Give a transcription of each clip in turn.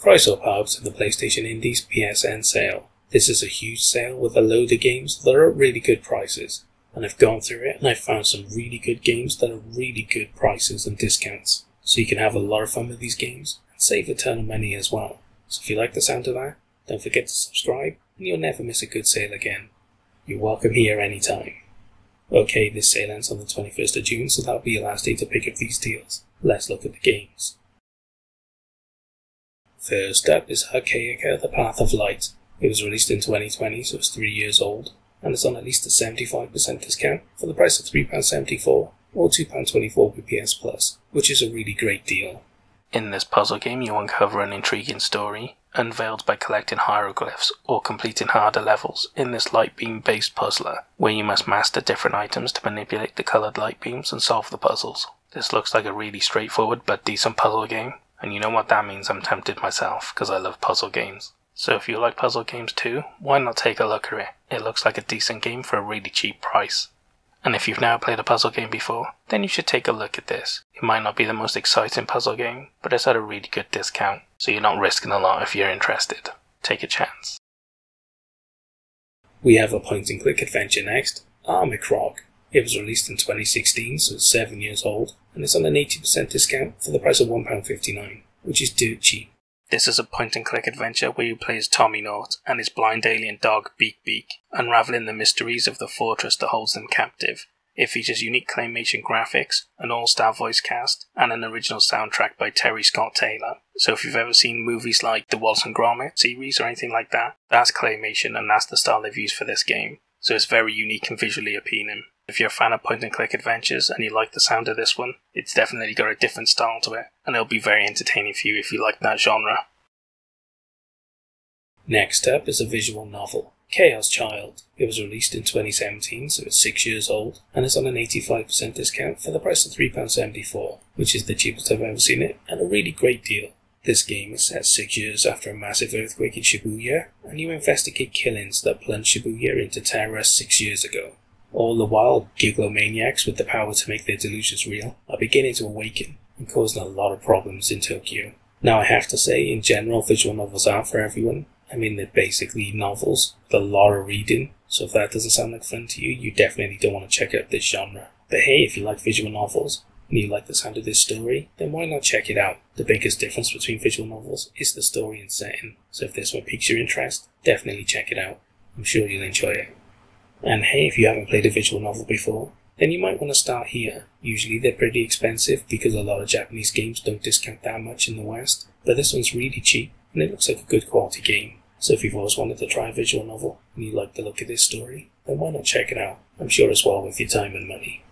Price up up to the PlayStation Indies PSN sale. This is a huge sale with a load of games that are at really good prices, and I've gone through it and I've found some really good games that are really good prices and discounts, so you can have a lot of fun with these games and save a ton of money as well. So if you like the sound of that, don't forget to subscribe and you'll never miss a good sale again. You're welcome here anytime. Okay, this sale ends on the 21st of June, so that'll be your last day to pick up these deals. Let's look at the games. First up is Archaica: The Path of Light. It was released in 2020, so it's 3 years old, and it's on at least a 75% discount for the price of £3.74 or £2.24 with PS Plus, which is a really great deal. In this puzzle game, you uncover an intriguing story, unveiled by collecting hieroglyphs or completing harder levels in this light beam based puzzler, where you must master different items to manipulate the coloured light beams and solve the puzzles. This looks like a really straightforward but decent puzzle game, and you know what that means. I'm tempted myself, because I love puzzle games. So if you like puzzle games too, why not take a look at it? It looks like a decent game for a really cheap price. And if you've never played a puzzle game before, then you should take a look at this. It might not be the most exciting puzzle game, but it's at a really good discount, so you're not risking a lot if you're interested. Take a chance. We have a point-and-click adventure next, Armicrog. It was released in 2016, so it's 7 years old, and it's on an 80% discount for the price of £1.59, which is dirt cheap. This is a point-and-click adventure where you play as Tommy Naught and his blind alien dog Beak Beak, unraveling the mysteries of the fortress that holds them captive. It features unique claymation graphics, an all-star voice cast, and an original soundtrack by Terry Scott Taylor. So if you've ever seen movies like the Wallace and Gromit series or anything like that, that's claymation and that's the style they've used for this game. So it's very unique and visually appealing. If you're a fan of point-and-click adventures and you like the sound of this one, it's definitely got a different style to it, and it'll be very entertaining for you if you like that genre. Next up is a visual novel, Chaos Child. It was released in 2017, so it's 6 years old, and it's on an 85% discount for the price of £3.74, which is the cheapest I've ever seen it, and a really great deal. This game is set 6 years after a massive earthquake in Shibuya, and you investigate killings that plunged Shibuya into terror 6 years ago. All the while, giglomaniacs with the power to make their delusions real are beginning to awaken and causing a lot of problems in Tokyo. Now I have to say, in general, visual novels aren't for everyone. I mean, they're basically novels with a lot of reading, so if that doesn't sound like fun to you, you definitely don't want to check out this genre. But hey, if you like visual novels, and you like the sound of this story, then why not check it out? The biggest difference between visual novels is the story and setting, so if this one piques your interest, definitely check it out. I'm sure you'll enjoy it. And hey, if you haven't played a visual novel before, then you might want to start here. Usually they're pretty expensive because a lot of Japanese games don't discount that much in the West, but this one's really cheap and it looks like a good quality game. So if you've always wanted to try a visual novel and you like the look of this story, then why not check it out? I'm sure it's well worth your time and money.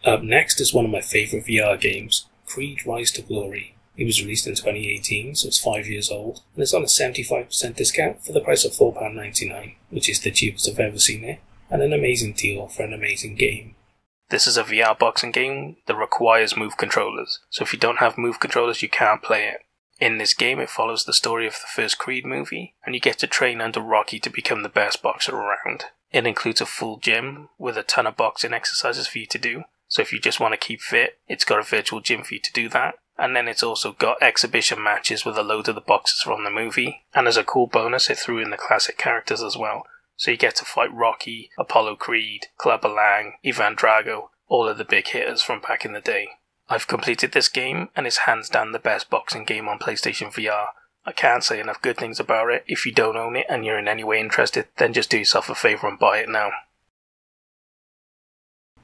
Up next is one of my favourite VR games, Creed Rise to Glory. It was released in 2018, so it's 5 years old, and it's on a 75% discount for the price of £4.99, which is the cheapest I've ever seen it, and an amazing deal for an amazing game. This is a VR boxing game that requires Move controllers, so if you don't have Move controllers you can't play it. In this game it follows the story of the first Creed movie, and you get to train under Rocky to become the best boxer around. It includes a full gym with a ton of boxing exercises for you to do, so if you just want to keep fit, it's got a virtual gym for you to do that. And then it's also got exhibition matches with a load of the boxers from the movie, and as a cool bonus it threw in the classic characters as well. So you get to fight Rocky, Apollo Creed, Clubber Lang, Ivan Drago, all of the big hitters from back in the day. I've completed this game and it's hands down the best boxing game on PlayStation VR. I can't say enough good things about it. If you don't own it and you're in any way interested, then just do yourself a favour and buy it now.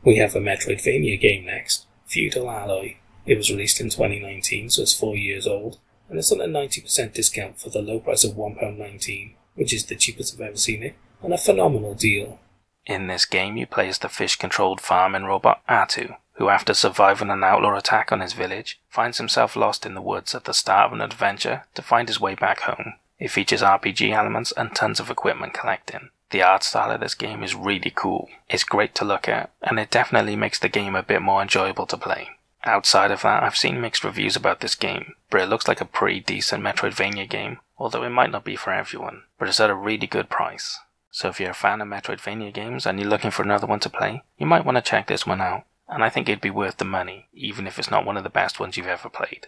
We have a Metroidvania game next, Feudal Alloy. It was released in 2019, so it's 4 years old, and it's on a 90% discount for the low price of £1.19, which is the cheapest I've ever seen it, and a phenomenal deal. In this game you play as the fish-controlled farming robot Atu, who after surviving an outlaw attack on his village, finds himself lost in the woods at the start of an adventure to find his way back home. It features RPG elements and tons of equipment collecting. The art style of this game is really cool. It's great to look at, and it definitely makes the game a bit more enjoyable to play. Outside of that, I've seen mixed reviews about this game, but it looks like a pretty decent Metroidvania game, although it might not be for everyone, but it's at a really good price. So if you're a fan of Metroidvania games and you're looking for another one to play, you might want to check this one out, and I think it'd be worth the money, even if it's not one of the best ones you've ever played.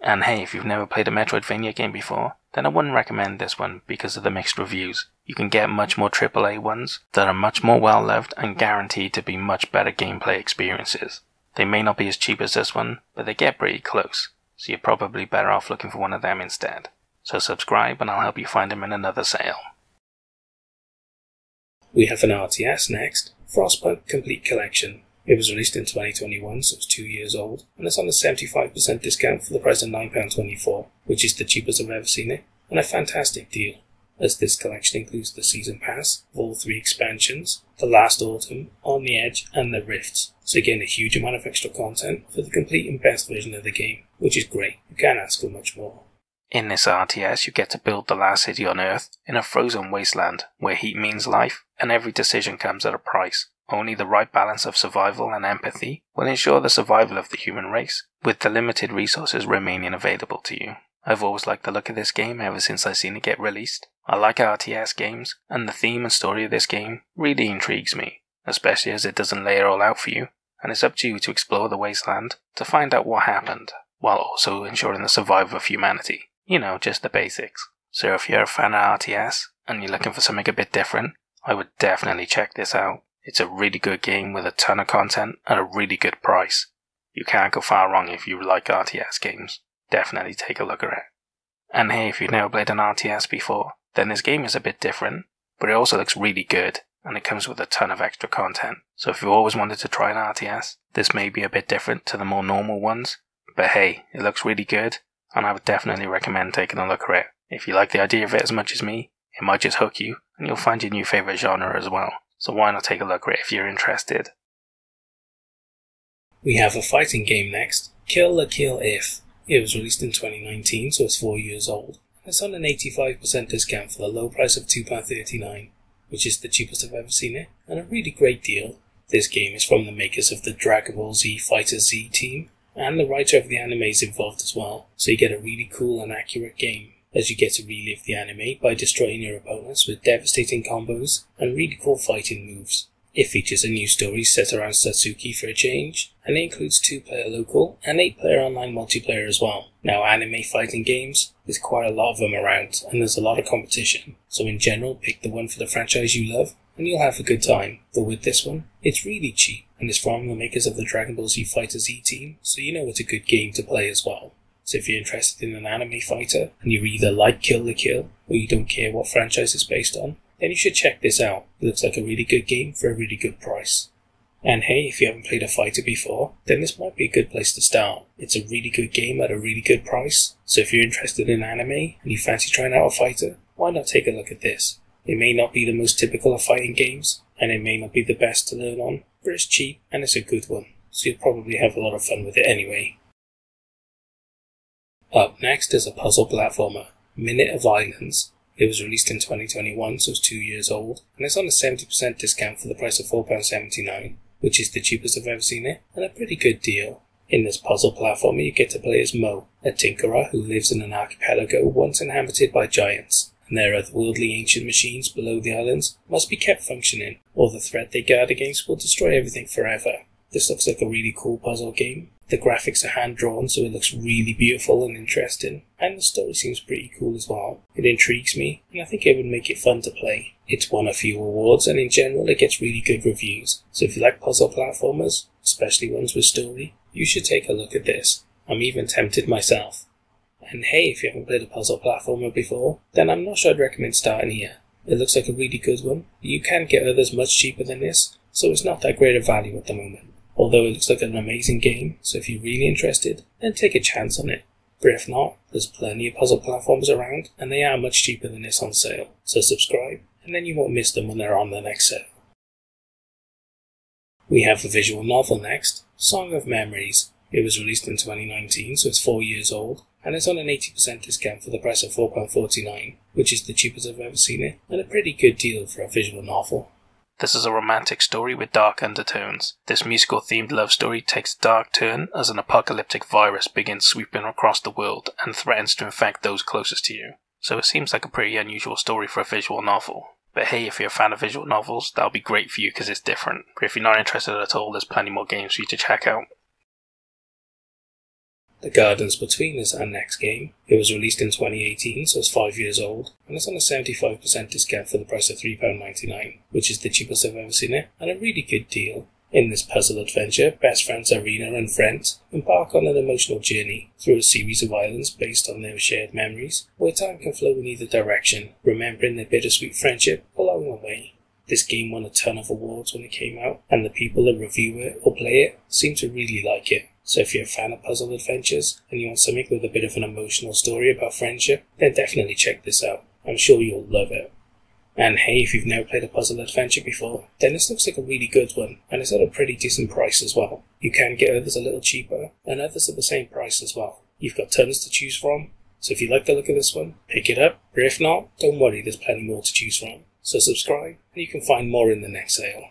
And hey, if you've never played a Metroidvania game before, then I wouldn't recommend this one because of the mixed reviews. You can get much more AAA ones that are much more well loved and guaranteed to be much better gameplay experiences. They may not be as cheap as this one, but they get pretty close, so you're probably better off looking for one of them instead. So subscribe and I'll help you find them in another sale. We have an RTS next, Frostpunk Complete Collection. It was released in 2021, so it's 2 years old, and it's on a 75% discount for the price of £9.24, which is the cheapest I've ever seen it, and a fantastic deal, as this collection includes the Season Pass of all 3 expansions, The Last Autumn, On the Edge, and The Rifts, so again a huge amount of extra content for the complete and best version of the game, which is great. You can't ask for much more. In this RTS, you get to build the last city on Earth in a frozen wasteland where heat means life and every decision comes at a price. Only the right balance of survival and empathy will ensure the survival of the human race, with the limited resources remaining available to you. I've always liked the look of this game ever since I've seen it get released. I like RTS games, and the theme and story of this game really intrigues me, especially as it doesn't lay it all out for you, and it's up to you to explore the wasteland to find out what happened, while also ensuring the survival of humanity. You know, just the basics. So if you're a fan of RTS, and you're looking for something a bit different, I would definitely check this out. It's a really good game with a ton of content at a really good price. You can't go far wrong if you like RTS games. Definitely take a look at it. And hey, if you've never played an RTS before, then this game is a bit different, but it also looks really good, and it comes with a ton of extra content. So if you've always wanted to try an RTS, this may be a bit different to the more normal ones, but hey, it looks really good, and I would definitely recommend taking a look at it. If you like the idea of it as much as me, it might just hook you, and you'll find your new favourite genre as well. So why not take a look at it if you're interested? We have a fighting game next, Kill la Kill If. It was released in 2019, so it's 4 years old. And it's on an 85% discount for the low price of £2.39, which is the cheapest I've ever seen it, and a really great deal. This game is from the makers of the Dragon Ball Z Fighter Z team, and the writer of the anime is involved as well, so you get a really cool and accurate game, as you get to relive the anime by destroying your opponents with devastating combos and really cool fighting moves. It features a new story set around Satsuki for a change, and it includes 2-player local and 8-player online multiplayer as well. Now, anime fighting games, there's quite a lot of them around, and there's a lot of competition, so in general pick the one for the franchise you love, and you'll have a good time. But with this one, it's really cheap, and it's from the makers of the Dragon Ball Z Fighter Z team, so you know it's a good game to play as well. So if you're interested in an anime fighter, and you either like Kill la Kill, or you don't care what franchise it's based on, then you should check this out. It looks like a really good game for a really good price. And hey, if you haven't played a fighter before, then this might be a good place to start. It's a really good game at a really good price, so if you're interested in anime, and you fancy trying out a fighter, why not take a look at this? It may not be the most typical of fighting games, and it may not be the best to learn on, but it's cheap, and it's a good one, so you'll probably have a lot of fun with it anyway. Up next is a puzzle platformer, Minute of Islands. It was released in 2021, so it's 2 years old, and it's on a 70% discount for the price of £4.79, which is the cheapest I've ever seen it, and a pretty good deal. In this puzzle platformer, you get to play as Mo, a tinkerer who lives in an archipelago once inhabited by giants, and their otherworldly ancient machines below the islands must be kept functioning, or the threat they guard against will destroy everything forever. This looks like a really cool puzzle game. The graphics are hand-drawn, so it looks really beautiful and interesting, and the story seems pretty cool as well. It intrigues me, and I think it would make it fun to play. It's won a few awards, and in general it gets really good reviews, so if you like puzzle platformers, especially ones with story, you should take a look at this. I'm even tempted myself. And hey, if you haven't played a puzzle platformer before, then I'm not sure I'd recommend starting here. It looks like a really good one, but you can get others much cheaper than this, so it's not that great a value at the moment. Although it looks like an amazing game, so if you're really interested, then take a chance on it. But if not, there's plenty of puzzle platforms around, and they are much cheaper than this on sale, so subscribe, and then you won't miss them when they're on the next sale. We have a visual novel next, Song of Memories. It was released in 2019, so it's 4 years old, and it's on an 80% discount for the price of £4.49, which is the cheapest I've ever seen it, and a pretty good deal for a visual novel. This is a romantic story with dark undertones. This musical-themed love story takes a dark turn as an apocalyptic virus begins sweeping across the world and threatens to infect those closest to you. So it seems like a pretty unusual story for a visual novel. But hey, if you're a fan of visual novels, that'll be great for you because it's different. But if you're not interested at all, there's plenty more games for you to check out. The Gardens Between is our next game. It was released in 2018, so it's 5 years old, and it's on a 75% discount for the price of £3.99, which is the cheapest I've ever seen it, and a really good deal. In this puzzle adventure, best friends Irina and Frent embark on an emotional journey through a series of islands based on their shared memories, where time can flow in either direction, remembering their bittersweet friendship along the way. This game won a ton of awards when it came out, and the people that review it or play it seem to really like it. So if you're a fan of puzzle adventures and you want something with a bit of an emotional story about friendship, then definitely check this out. I'm sure you'll love it. And hey, if you've never played a puzzle adventure before, then this looks like a really good one, and it's at a pretty decent price as well. You can get others a little cheaper, and others at the same price as well. You've got tons to choose from, so if you like the look of this one, pick it up, or if not, don't worry, there's plenty more to choose from. So subscribe, and you can find more in the next sale.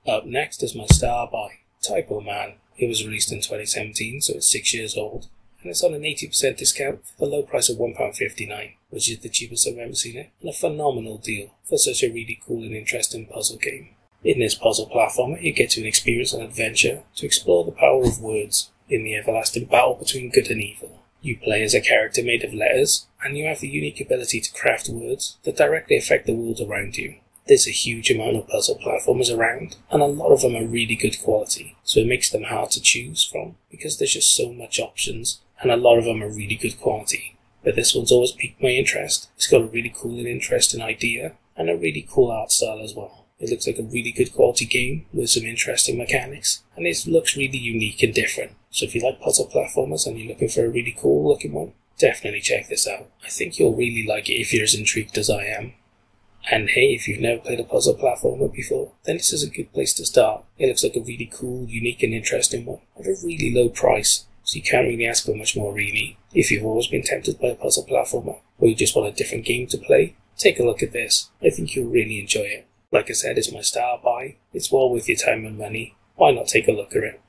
Up next is my star by Typo Man. It was released in 2017, so it's 6 years old, and it's on an 80% discount for the low price of £1.59, which is the cheapest I've ever seen it, and a phenomenal deal for such a really cool and interesting puzzle game. In this puzzle platformer, you get to experience an adventure to explore the power of words in the everlasting battle between good and evil. You play as a character made of letters, and you have the unique ability to craft words that directly affect the world around you. There's a huge amount of puzzle platformers around, and a lot of them are really good quality, so it makes them hard to choose from, because there's just so much options, and a lot of them are really good quality. But this one's always piqued my interest. It's got a really cool and interesting idea, and a really cool art style as well. It looks like a really good quality game with some interesting mechanics, and it looks really unique and different. So if you like puzzle platformers and you're looking for a really cool looking one, definitely check this out. I think you'll really like it if you're as intrigued as I am. And hey, if you've never played a puzzle platformer before, then this is a good place to start. It looks like a really cool, unique and interesting one at a really low price, so you can't really ask for much more really. If you've always been tempted by a puzzle platformer, or you just want a different game to play, take a look at this. I think you'll really enjoy it. Like I said, it's my star buy. It's well worth your time and money. Why not take a look at it?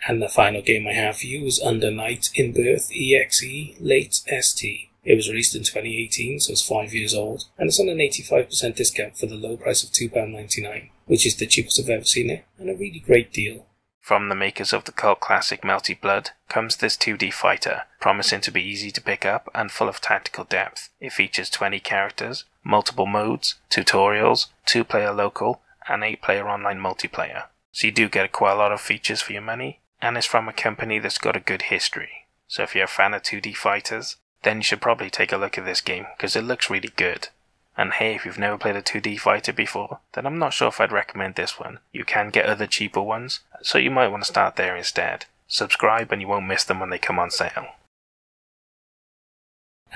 And the final game I have for you is Under Night in Birth EXE Late ST. It was released in 2018, so it's 5 years old, and it's on an 85% discount for the low price of £2.99, which is the cheapest I've ever seen it, and a really great deal. From the makers of the cult classic Melty Blood comes this 2D fighter, promising to be easy to pick up and full of tactical depth. It features 20 characters, multiple modes, tutorials, 2-player local, and 8-player online multiplayer. So you do get quite a lot of features for your money, and it's from a company that's got a good history. So if you're a fan of 2D fighters, then you should probably take a look at this game, because it looks really good. And hey, if you've never played a 2D fighter before, then I'm not sure if I'd recommend this one. You can get other cheaper ones, so you might want to start there instead. Subscribe and you won't miss them when they come on sale.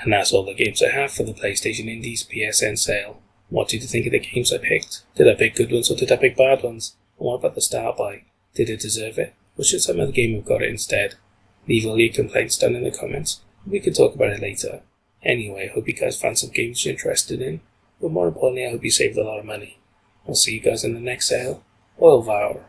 And that's all the games I have for the PlayStation Indies PSN sale. What did you think of the games I picked? Did I pick good ones or did I pick bad ones? And what about the star buy? Did it deserve it? Or should some other game have got it instead? Leave all your complaints down in the comments. We can talk about it later. Anyway, I hope you guys found some games you're interested in, but more importantly I hope you saved a lot of money. I'll see you guys in the next sale. Oil Vow.